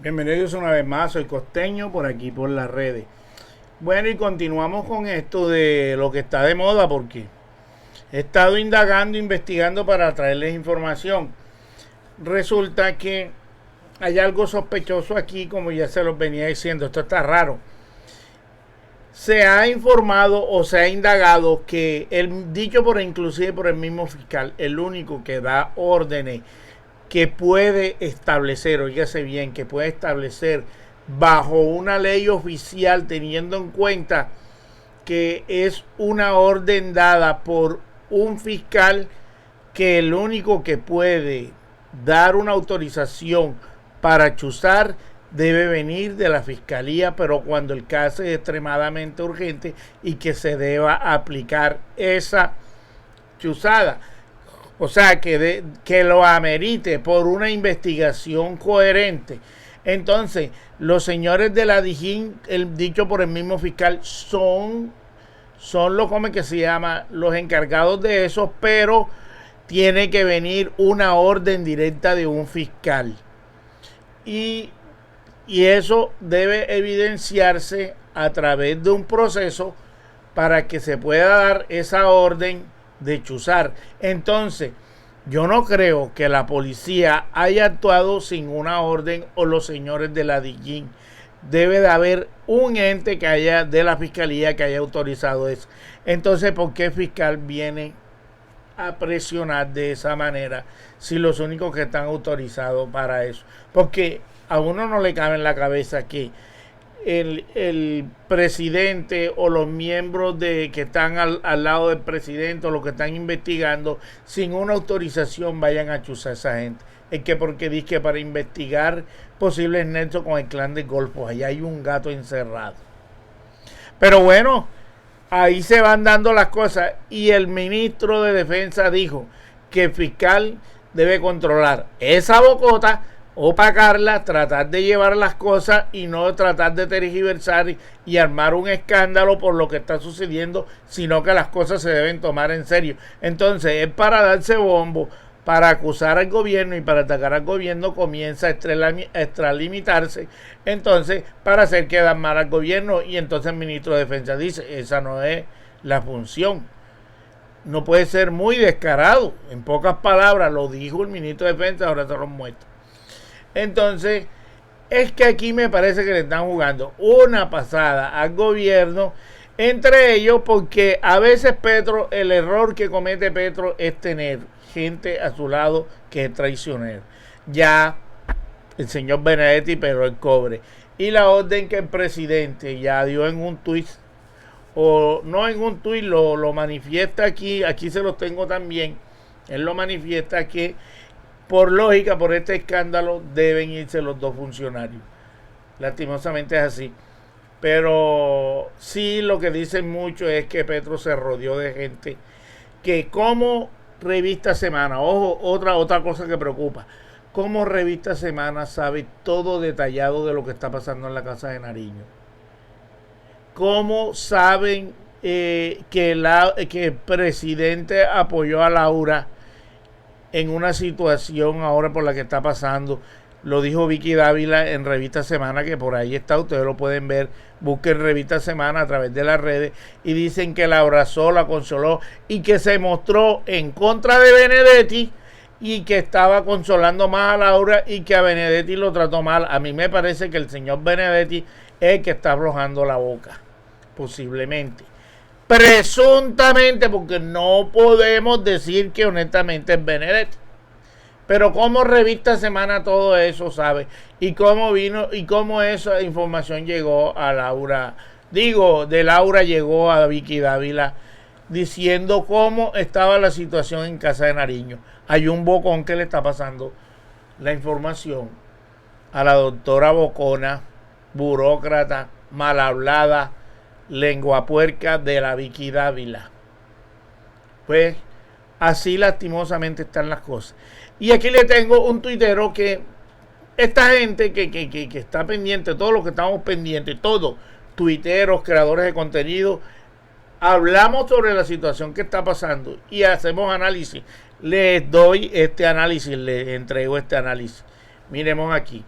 Bienvenidos una vez más, soy Costeño por aquí por las redes. Bueno, y continuamos con esto de lo que está de moda porque he estado indagando, investigando para traerles información. Resulta que hay algo sospechoso aquí, como ya se los venía diciendo, esto está raro. Se ha informado o se ha indagado que dicho por inclusive por el mismo fiscal, el único que da órdenes, que puede establecer, oígase bien, que puede establecer bajo una ley oficial, teniendo en cuenta que es una orden dada por un fiscal, que el único que puede dar una autorización para chuzar debe venir de la fiscalía, pero cuando el caso es extremadamente urgente y que se deba aplicar esa chuzada. O sea, que lo amerite por una investigación coherente. Entonces, los señores de la DIJÍN, dicho por el mismo fiscal, son los, como que se llama, los encargados de eso, pero tiene que venir una orden directa de un fiscal. Y eso debe evidenciarse a través de un proceso para que se pueda dar esa orden de chuzar. Entonces, yo no creo que la policía haya actuado sin una orden o los señores de la DIJÍN. Debe de haber un ente que haya de la fiscalía que haya autorizado eso. Entonces, ¿por qué el fiscal viene a presionar de esa manera si los únicos que están autorizados para eso? Porque a uno no le cabe en la cabeza que el presidente o los miembros que están al lado del presidente o los que están investigando sin una autorización vayan a chuzar a esa gente. Es que porque dice que para investigar posibles nexos con el clan del Golfo, allá hay un gato encerrado. Pero bueno, ahí se van dando las cosas y el ministro de Defensa dijo que el fiscal debe controlar esa bocota, opacarla, tratar de llevar las cosas y no tratar de tergiversar y armar un escándalo por lo que está sucediendo, sino que las cosas se deben tomar en serio. Entonces, es para darse bombo, para acusar al gobierno y para atacar al gobierno, comienza a extralimitarse, entonces, para hacer quedar mal al gobierno, y entonces el ministro de Defensa dice, esa no es la función. No puede ser muy descarado, en pocas palabras, lo dijo el ministro de Defensa, ahora se lo muestro. Entonces, es que aquí me parece que le están jugando una pasada al gobierno, entre ellos porque a veces Petro, el error que comete Petro es tener gente a su lado que es traicionero. Ya el señor Benedetti, pero el cobre. Y la orden que el presidente ya dio en un tuit, o no en un tuit, lo manifiesta aquí se los tengo también, él lo manifiesta que por lógica, por este escándalo, deben irse los dos funcionarios. Lastimosamente es así. Pero sí, lo que dicen mucho es que Petro se rodeó de gente que, como Revista Semana, ojo, otra cosa que preocupa, como Revista Semana sabe todo detallado de lo que está pasando en la casa de Nariño. Cómo saben que el presidente apoyó a Laura en una situación ahora por la que está pasando. Lo dijo Vicky Dávila en Revista Semana, que por ahí está, ustedes lo pueden ver, busquen Revista Semana a través de las redes, y dicen que la abrazó, la consoló, y que se mostró en contra de Benedetti, y que estaba consolando más a Laura, y que a Benedetti lo trató mal. A mí me parece que el señor Benedetti es el que está aflojando la boca, posiblemente. Presuntamente, porque no podemos decir que honestamente es Benedetti. Pero como Revista Semana todo eso sabe, y cómo vino y cómo esa información llegó a Laura, de Laura llegó a Vicky Dávila, diciendo cómo estaba la situación en casa de Nariño. Hay un bocón que le está pasando la información a la doctora Bocona, burócrata, mal hablada, lengua puerca de la Vicky Dávila. Pues así lastimosamente están las cosas. Y aquí le tengo un tuitero que esta gente que está pendiente, todos los que estamos pendientes, todos, tuiteros, creadores de contenido, hablamos sobre la situación que está pasando y hacemos análisis. Les doy este análisis, les entrego este análisis. Miremos aquí.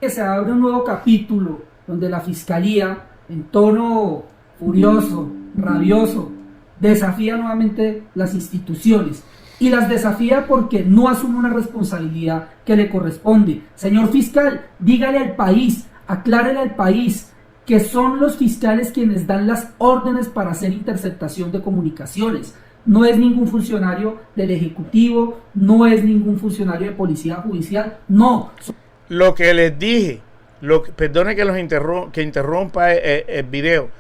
que se abre un nuevo capítulo donde la Fiscalía, en tono furioso, rabioso, desafía nuevamente las instituciones. Y las desafía porque no asume una responsabilidad que le corresponde. Señor fiscal, dígale al país, aclárele al país que son los fiscales quienes dan las órdenes para hacer interceptación de comunicaciones. No es ningún funcionario del Ejecutivo, no es ningún funcionario de Policía Judicial, no. Lo que les dije, perdone que interrumpa el video,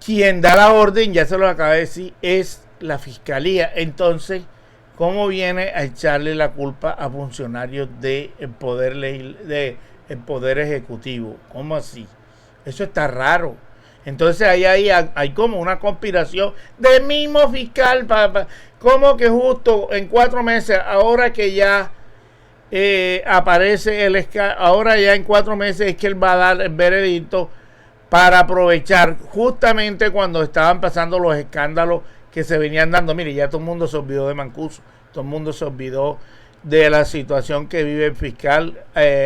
quien da la orden, ya se lo acabo de decir, es la Fiscalía. Entonces, ¿cómo viene a echarle la culpa a funcionarios del poder ejecutivo? ¿Cómo así? Eso está raro. Entonces ahí hay como una conspiración del mismo fiscal. Como que justo en 4 meses, ahora que ya aparece ahora ya en 4 meses es que él va a dar el veredicto para aprovechar justamente cuando estaban pasando los escándalos que se venían dando. Mire, ya todo el mundo se olvidó de Mancuso, todo el mundo se olvidó de la situación que vive el fiscal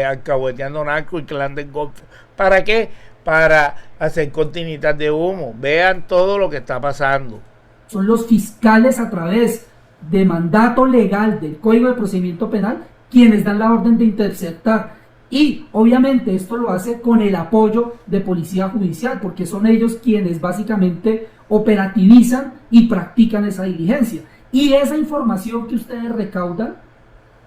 alcahueteando narco y clan del Golfo. ¿Para qué? Para hacer cortinitas de humo. Vean todo lo que está pasando. Son los fiscales a través de mandato legal del Código de Procedimiento Penal quienes dan la orden de interceptar. Y obviamente esto lo hace con el apoyo de Policía Judicial, porque son ellos quienes básicamente operativizan y practican esa diligencia. Y esa información que ustedes recaudan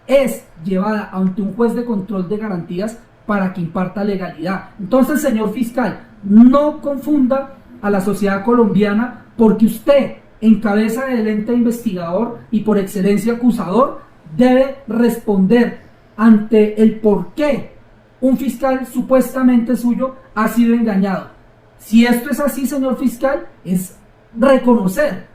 es llevada ante un juez de control de garantías para que imparta legalidad. Entonces, señor fiscal, no confunda a la sociedad colombiana, porque usted, en cabeza del ente investigador y por excelencia acusador, debe responder ante el por qué un fiscal supuestamente suyo ha sido engañado. Si esto es así, señor fiscal, es reconocer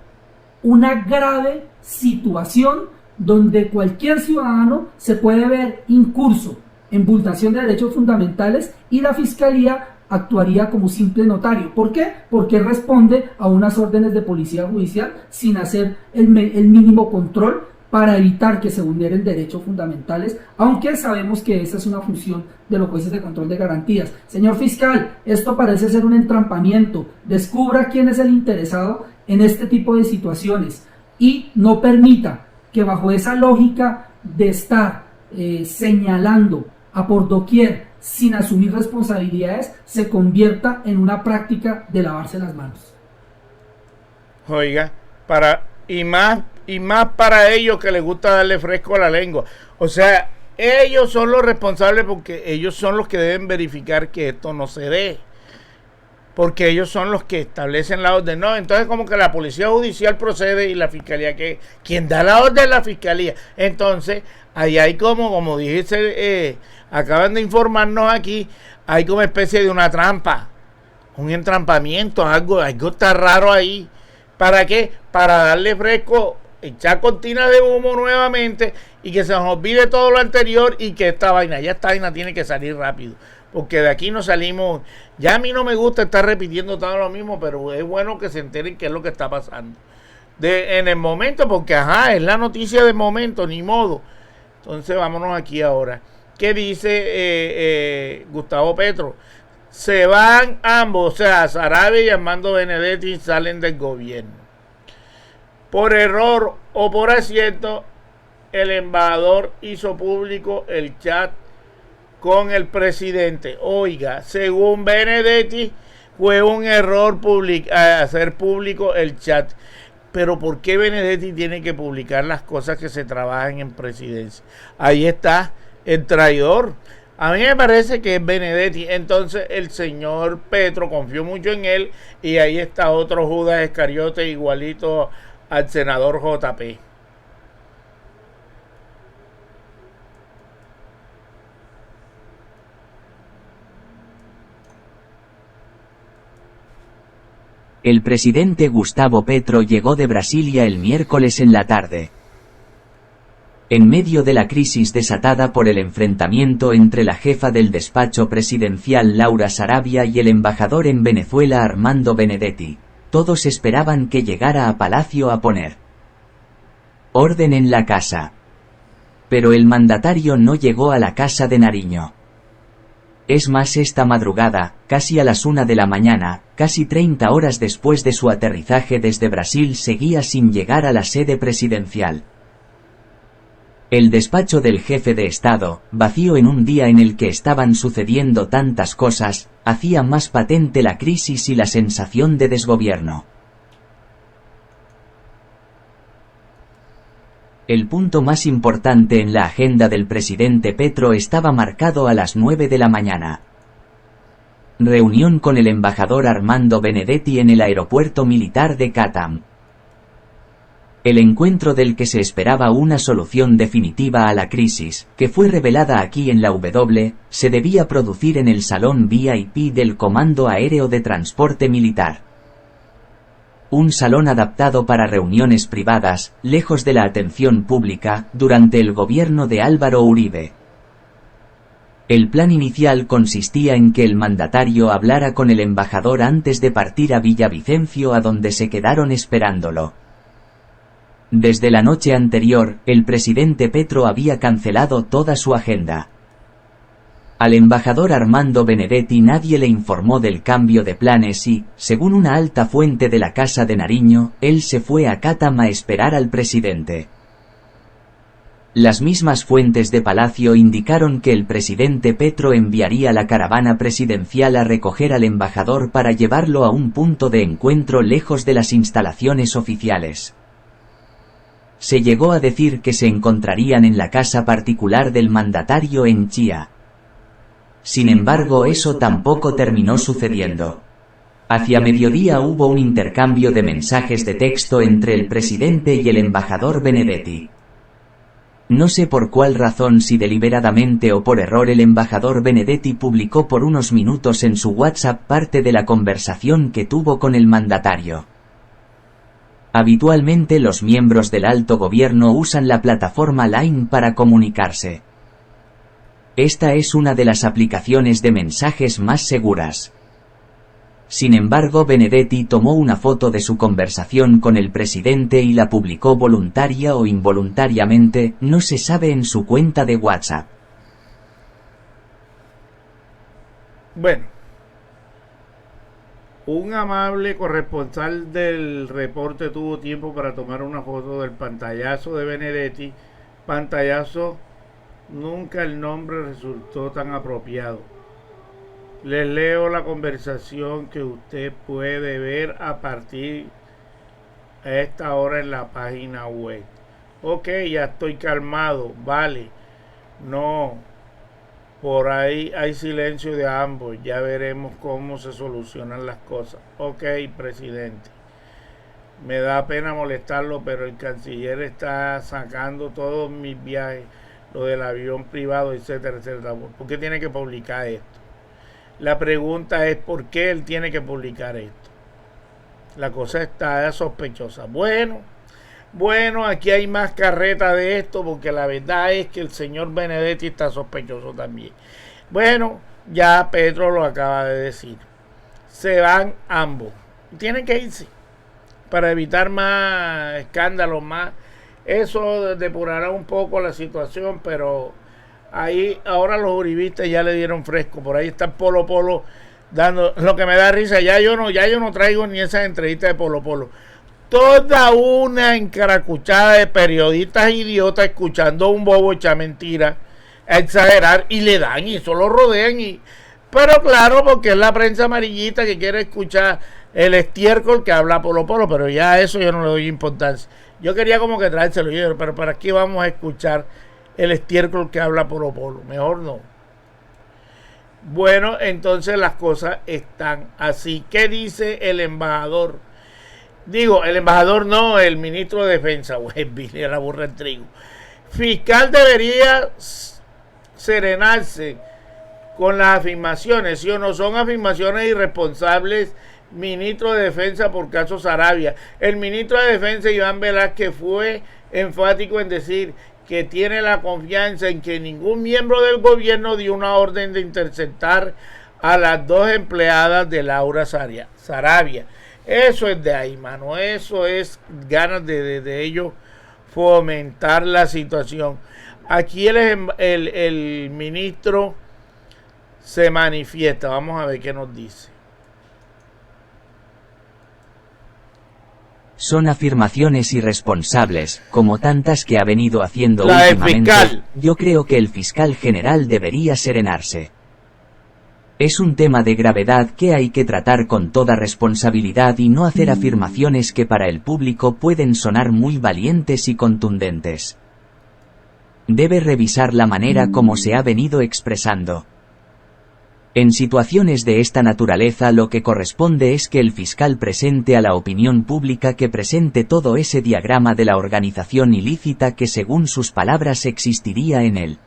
una grave situación donde cualquier ciudadano se puede ver incurso en vulneración de derechos fundamentales y la Fiscalía actuaría como simple notario. ¿Por qué? Porque responde a unas órdenes de Policía Judicial sin hacer el mínimo control para evitar que se vulneren derechos fundamentales, aunque sabemos que esa es una función de los jueces de control de garantías. Señor fiscal, esto parece ser un entrampamiento. Descubra quién es el interesado en este tipo de situaciones y no permita que bajo esa lógica de estar señalando a por doquier sin asumir responsabilidades se convierta en una práctica de lavarse las manos. Oiga, y más para ellos que les gusta darle fresco a la lengua. O sea, ellos son los responsables porque ellos son los que deben verificar que esto no se dé. Porque ellos son los que establecen la orden. No, entonces como que la Policía Judicial procede y la Fiscalía, que quien da la orden es la Fiscalía. Entonces, ahí hay como dijiste, acaban de informarnos aquí, hay como especie de una trampa, un entrampamiento, algo está raro ahí. ¿Para qué? Para darle fresco, echar cortina de humo nuevamente y que se nos olvide todo lo anterior y que esta vaina tiene que salir rápido. Porque de aquí no salimos. Ya a mí no me gusta estar repitiendo todo lo mismo, pero es bueno que se enteren qué es lo que está pasando en el momento, porque es la noticia del momento, ni modo. Entonces vámonos aquí ahora. ¿Qué dice Gustavo Petro? Se van ambos, o sea, Sarabia y Armando Benedetti salen del gobierno. Por error o por acierto, el embajador hizo público el chat con el presidente. Oiga, según Benedetti, fue un error hacer público el chat. Pero ¿por qué Benedetti tiene que publicar las cosas que se trabajan en presidencia? Ahí está el traidor. A mí me parece que es Benedetti. Entonces el señor Petro confió mucho en él y ahí está otro Judas Iscariote igualito al senador JP. El presidente Gustavo Petro llegó de Brasilia el miércoles en la tarde. En medio de la crisis desatada por el enfrentamiento entre la jefa del despacho presidencial Laura Sarabia y el embajador en Venezuela Armando Benedetti, todos esperaban que llegara a Palacio a poner orden en la casa. Pero el mandatario no llegó a la Casa de Nariño. Es más, esta madrugada, casi a las 1 de la mañana, casi 30 horas después de su aterrizaje desde Brasil, seguía sin llegar a la sede presidencial. El despacho del jefe de Estado, vacío en un día en el que estaban sucediendo tantas cosas, hacía más patente la crisis y la sensación de desgobierno. El punto más importante en la agenda del presidente Petro estaba marcado a las 9 de la mañana. Reunión con el embajador Armando Benedetti en el aeropuerto militar de Catam. El encuentro del que se esperaba una solución definitiva a la crisis, que fue revelada aquí en la se debía producir en el salón VIP del Comando Aéreo de Transporte Militar. Un salón adaptado para reuniones privadas, lejos de la atención pública, durante el gobierno de Álvaro Uribe. El plan inicial consistía en que el mandatario hablara con el embajador antes de partir a Villavicencio, a donde se quedaron esperándolo. Desde la noche anterior, el presidente Petro había cancelado toda su agenda. Al embajador Armando Benedetti nadie le informó del cambio de planes y, según una alta fuente de la Casa de Nariño, él se fue a Catam a esperar al presidente. Las mismas fuentes de Palacio indicaron que el presidente Petro enviaría la caravana presidencial a recoger al embajador para llevarlo a un punto de encuentro lejos de las instalaciones oficiales. Se llegó a decir que se encontrarían en la casa particular del mandatario en Chía. Sin embargo, eso tampoco terminó sucediendo. Hacia mediodía hubo un intercambio de mensajes de texto entre el presidente y el embajador Benedetti. No sé por cuál razón, si deliberadamente o por error, el embajador Benedetti publicó por unos minutos en su WhatsApp parte de la conversación que tuvo con el mandatario. Habitualmente los miembros del alto gobierno usan la plataforma Line para comunicarse. Esta es una de las aplicaciones de mensajes más seguras. Sin embargo, Benedetti tomó una foto de su conversación con el presidente y la publicó voluntaria o involuntariamente, no se sabe, en su cuenta de WhatsApp. Bueno, un amable corresponsal del reporte tuvo tiempo para tomar una foto del pantallazo de Benedetti. Pantallazo, nunca el nombre resultó tan apropiado. Les leo la conversación que usted puede ver a partir de esta hora en la página web. Ok, ya estoy calmado, vale. No, por ahí hay silencio de ambos. Ya veremos cómo se solucionan las cosas. Ok, presidente. Me da pena molestarlo, pero el canciller está sacando todos mis viajes, lo del avión privado, etcétera, etcétera. ¿Por qué tiene que publicar esto? La pregunta es ¿por qué él tiene que publicar esto? La cosa está sospechosa. Bueno, aquí hay más carreta de esto, porque la verdad es que el señor Benedetti está sospechoso también. Bueno, ya Petro lo acaba de decir. Se van ambos. Tienen que irse para evitar más escándalos, más. Eso depurará un poco la situación, pero ahí ahora los uribistas ya le dieron fresco. Por ahí está el Polo dando, lo que me da risa. Ya yo no traigo ni esas entrevistas de Polo. Toda una encaracuchada de periodistas idiotas escuchando a un bobo echar mentira, a exagerar, y le dan, y eso lo rodean. Pero claro, porque es la prensa amarillita que quiere escuchar el estiércol que habla Polo, pero ya eso yo no le doy importancia. Yo quería como que traérselo, pero ¿para qué vamos a escuchar el estiércol que habla Polo? Mejor no. Bueno, entonces las cosas están así. ¿Qué dice el embajador? Digo, el embajador no, el ministro de Defensa. Vine la burra en trigo. Fiscal debería serenarse con las afirmaciones, ¿sí o no? Son afirmaciones irresponsables. Ministro de Defensa por caso Saravia. El ministro de Defensa, Iván Velázquez, fue enfático en decir que tiene la confianza en que ningún miembro del gobierno dio una orden de interceptar a las dos empleadas de Laura Saravia. Eso es de ahí, mano. Eso es ganas de ellos fomentar la situación. Aquí el ministro se manifiesta. Vamos a ver qué nos dice. Son afirmaciones irresponsables, como tantas que ha venido haciendo La del últimamente. fiscal. Yo creo que el fiscal general debería serenarse. Es un tema de gravedad que hay que tratar con toda responsabilidad y no hacer afirmaciones que para el público pueden sonar muy valientes y contundentes. Debe revisar la manera como se ha venido expresando. En situaciones de esta naturaleza lo que corresponde es que el fiscal presente a la opinión pública que presente todo ese diagrama de la organización ilícita que según sus palabras existiría en el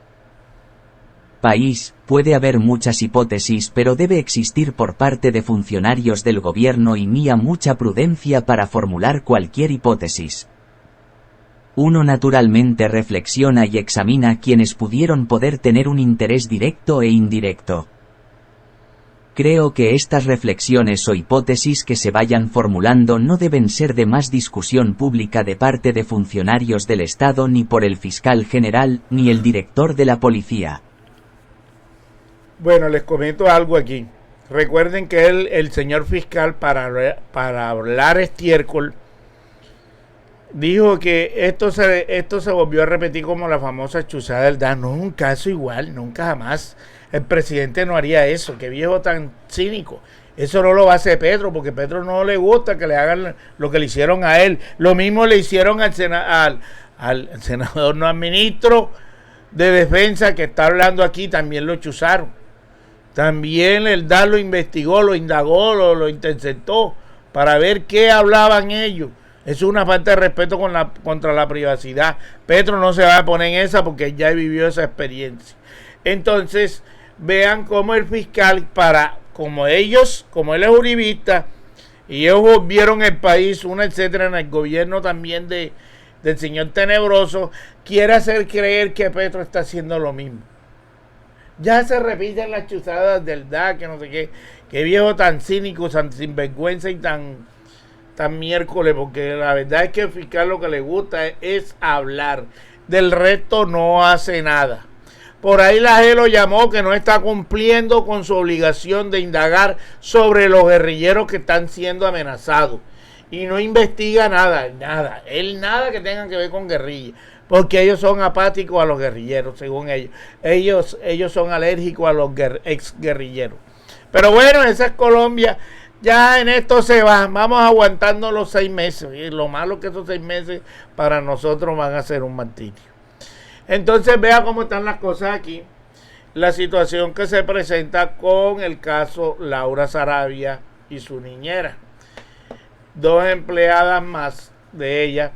país. Puede haber muchas hipótesis, pero debe existir por parte de funcionarios del gobierno y mía mucha prudencia para formular cualquier hipótesis. Uno naturalmente reflexiona y examina quienes pudieron poder tener un interés directo e indirecto. Creo que estas reflexiones o hipótesis que se vayan formulando no deben ser de más discusión pública de parte de funcionarios del Estado ni por el fiscal general, ni el director de la policía. Bueno, les comento algo aquí. Recuerden que el señor fiscal para hablar estiércol dijo que esto se volvió a repetir como la famosa chuzada del DAS. No es un caso igual, nunca jamás. El presidente no haría eso. Qué viejo tan cínico. Eso no lo va a hacer Petro, porque a Petro no le gusta que le hagan lo que le hicieron a él. Lo mismo le hicieron al senador, no al ministro de Defensa que está hablando aquí, también lo chuzaron. También el DAS lo investigó, lo indagó, lo interceptó para ver qué hablaban ellos. Eso es una falta de respeto contra la privacidad. Petro no se va a poner en esa porque ya vivió esa experiencia. Entonces, vean cómo el fiscal, como él es uribista, y ellos volvieron el país, etcétera, en el gobierno también del señor Tenebroso, quiere hacer creer que Petro está haciendo lo mismo. Ya se repiten las chuzadas del DAS, que no sé qué. Qué viejo tan cínico, tan sinvergüenza y tan miércoles, porque la verdad es que el fiscal lo que le gusta es hablar. Del resto no hace nada. Por ahí la G lo llamó que no está cumpliendo con su obligación de indagar sobre los guerrilleros que están siendo amenazados. Y no investiga nada. Él nada que tenga que ver con guerrilla. Porque ellos son apáticos a los guerrilleros, según ellos. Ellos son alérgicos a los ex guerrilleros. Pero bueno, esa es Colombia. Ya en esto se va. Vamos aguantando los 6 meses. Y lo malo es que esos 6 meses para nosotros van a ser un martirio. Entonces vea cómo están las cosas aquí. La situación que se presenta con el caso Laura Sarabia y su niñera. 2 empleadas más de ella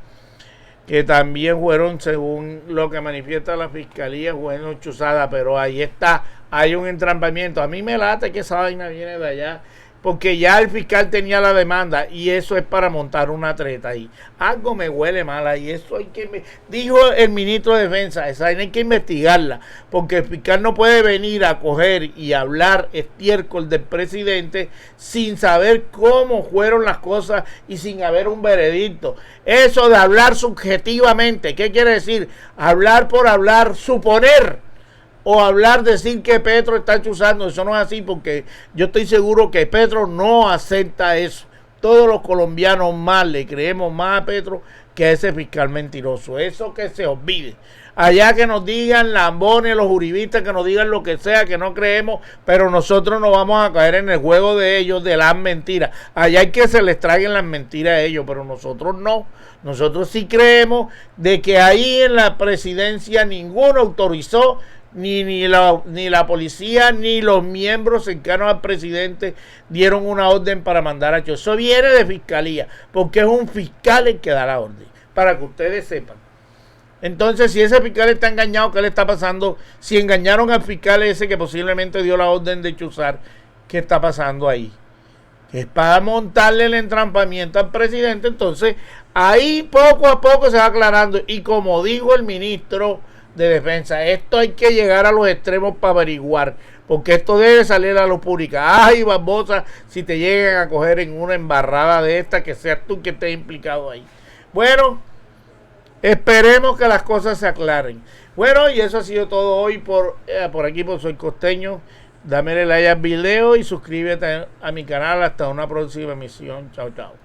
que también fueron, según lo que manifiesta la fiscalía, fueron chuzadas, pero ahí está, hay un entrampamiento. A mí me late que esa vaina viene de allá, porque ya el fiscal tenía la demanda y eso es para montar una treta ahí. Algo me huele mal ahí, eso hay que... Dijo el ministro de Defensa, esa hay que investigarla, porque el fiscal no puede venir a coger y hablar estiércol del presidente sin saber cómo fueron las cosas y sin haber un veredicto. Eso de hablar subjetivamente, ¿qué quiere decir? Hablar por hablar, suponer. O hablar, decir que Petro está chuzando. Eso no es así, porque yo estoy seguro que Petro no acepta eso. Todos los colombianos más le creemos más a Petro que a ese fiscal mentiroso. Eso que se olvide. Allá que nos digan lambones, los uribistas, que nos digan lo que sea, que no creemos, pero nosotros no vamos a caer en el juego de ellos, de las mentiras. Allá hay que se les traigan las mentiras a ellos, pero nosotros no. Nosotros sí creemos de que ahí en la presidencia ninguno autorizó, ni la policía, ni los miembros cercanos al presidente dieron una orden para mandar a Cho. Eso viene de fiscalía, porque es un fiscal el que da la orden, para que ustedes sepan. Entonces, si ese fiscal está engañado, ¿qué le está pasando? Si engañaron al fiscal ese que posiblemente dio la orden de chuzar, ¿qué está pasando ahí? Que es para montarle el entrampamiento al presidente. Entonces, ahí poco a poco se va aclarando. Y como dijo el ministro de Defensa, esto hay que llegar a los extremos para averiguar, porque esto debe salir a lo público. Ay, Barbosa, si te llegan a coger en una embarrada de esta, que seas tú que estés implicado ahí. Bueno, esperemos que las cosas se aclaren. Bueno, y eso ha sido todo hoy por aquí, por Soy Costeño. Dame like al video y suscríbete a mi canal. Hasta una próxima emisión. Chao, chao.